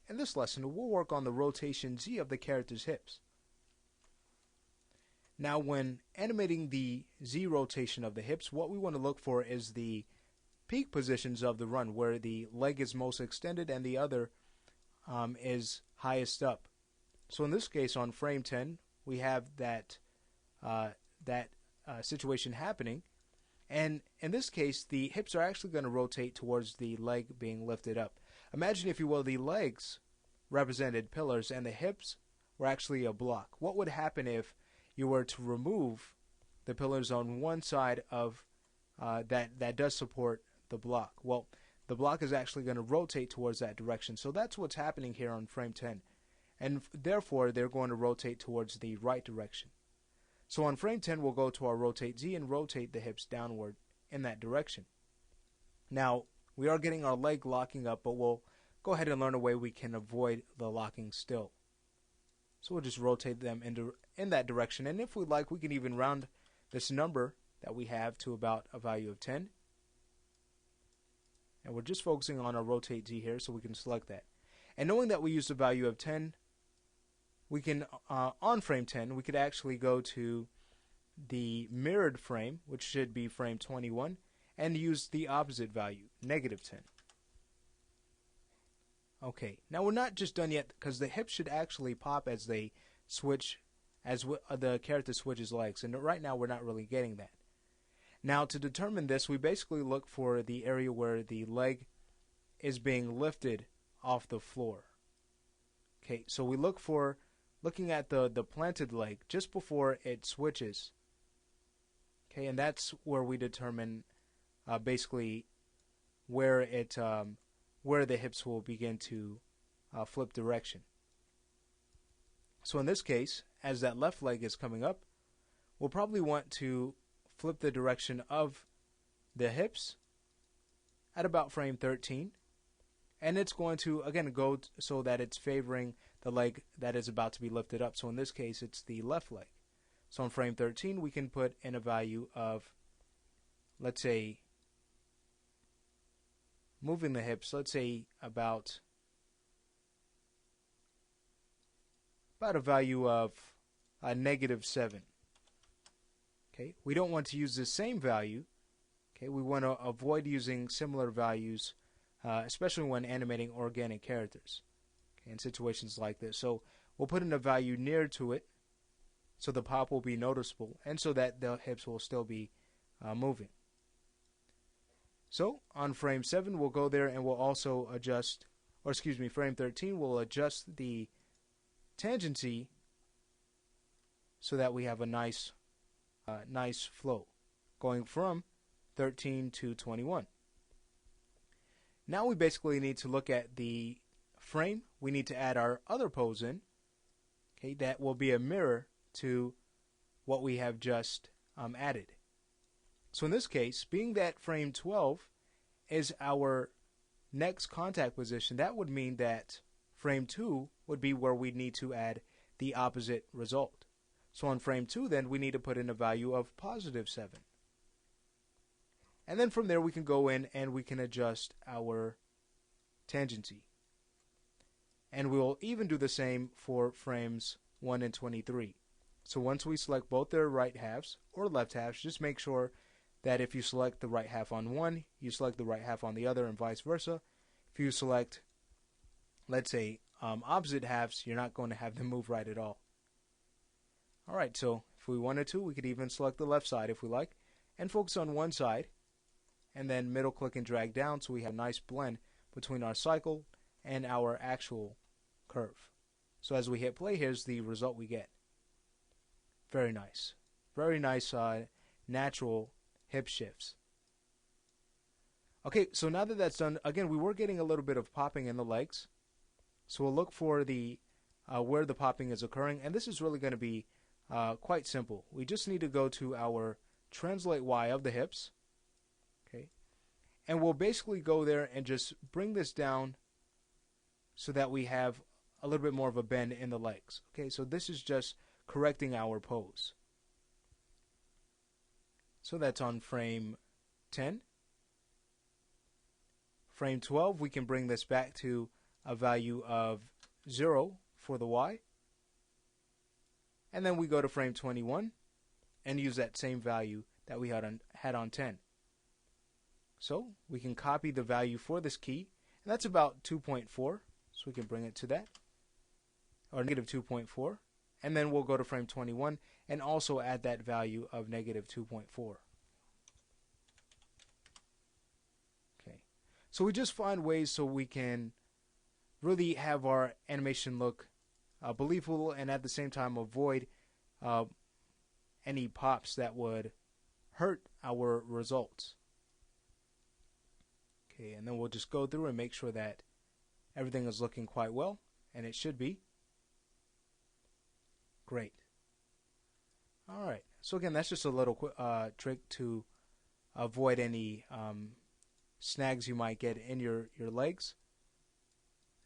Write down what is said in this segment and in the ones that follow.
in this lesson we'll work on the rotation Z of the character's hips. Now when animating the Z rotation of the hips, what we want to look for is the peak positions of the run, where the leg is most extended and the other is highest up. So in this case, on frame 10, we have that situation happening, and in this case, the hips are actually going to rotate towards the leg being lifted up. Imagine, if you will, the legs represented pillars and the hips were actually a block. What would happen if you were to remove the pillars on one side of that does support the block? Well, the block is actually going to rotate towards that direction. So that's what's happening here on frame 10. And therefore, they're going to rotate towards the right direction. So on frame 10, we'll go to our rotate Z and rotate the hips downward in that direction. Now, we are getting our leg locking up, but we'll go ahead and learn a way we can avoid the locking still. So we'll just rotate them in that direction. And if we like, we can even round this number that we have to about a value of 10. And we're just focusing on our rotate Z here, so we can select that. And knowing that we use the value of 10, we can, on frame 10, we could actually go to the mirrored frame, which should be frame 21, and use the opposite value, negative 10. Okay, now we're not just done yet, because the hips should actually pop as they switch, as the character switches legs, and right now we're not really getting that. Now to determine this, we basically look for the area where the leg is being lifted off the floor. Okay, so we looking at the planted leg just before it switches. Okay, and that's where we determine basically where the hips will begin to flip direction. So in this case, as that left leg is coming up, we'll probably want to flip the direction of the hips at about frame 13. And it's going to, again, go so that it's favoring the leg that is about to be lifted up. So in this case, it's the left leg. So on frame 13, we can put in a value of, let's say, moving the hips, let's say about a value of negative 7. Okay, we don't want to use the same value. Okay, we want to avoid using similar values, especially when animating organic characters, okay, in situations like this. So we'll put in a value near to it so the pop will be noticeable and so that the hips will still be moving. So on frame 7, we'll go there and we'll also adjust, or excuse me, frame 13, we'll adjust the tangency so that we have a nice flow going from 13 to 21. Now we basically need to look at the frame. We need to add our other pose in. Okay, that will be a mirror to what we have just added. So in this case, being that frame 12 is our next contact position, that would mean that frame 2 would be where we need to add the opposite result. So on frame 2 then we need to put in a value of positive 7. And then from there we can go in and we can adjust our tangency. And we'll even do the same for frames 1 and 23. So once we select both their right halves or left halves, just make sure that if you select the right half on one, you select the right half on the other, and vice versa. If you select, let's say, opposite halves, you're not going to have them move right at all. Alright, so if we wanted to, we could even select the left side if we like, and focus on one side, and then middle click and drag down so we have a nice blend between our cycle and our actual curve. So as we hit play, here's the result we get. Very nice. Very nice natural hip shifts. Okay, so now that that's done, again, we were getting a little bit of popping in the legs. So we'll look for the where the popping is occurring, and this is really going to be quite simple. We just need to go to our translate Y of the hips, okay, and we'll basically go there and just bring this down so that we have a little bit more of a bend in the legs. Okay, so this is just correcting our pose. So that's on frame 10. Frame 12, we can bring this back to a value of 0 for the Y. And then we go to frame 21 and use that same value that we had on 10. So we can copy the value for this key, and that's about 2.4, so we can bring it to that, or negative 2.4, and then we'll go to frame 21 and also add that value of negative 2.4. Okay, so we just find ways so we can really have our animation look believable and at the same time avoid any pops that would hurt our results. Okay, and then we'll just go through and make sure that everything is looking quite well, and it should be. Great. Alright, so again, that's just a little trick to avoid any snags you might get in your legs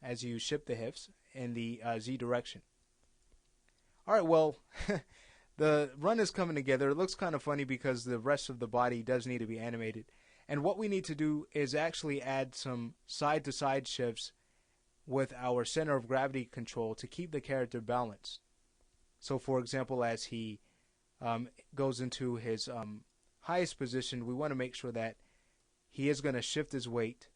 as you ship the hips in the Z direction. Alright, well, the run is coming together. It looks kind of funny because the rest of the body does need to be animated. And what we need to do is actually add some side-to-side shifts with our center of gravity control to keep the character balanced. So for example, as he goes into his highest position, we want to make sure that he is going to shift his weight.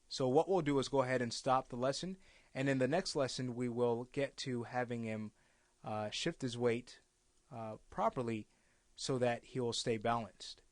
So what we'll do is go ahead and stop the lesson, and in the next lesson we will get to having him shift his weight properly so that he will stay balanced.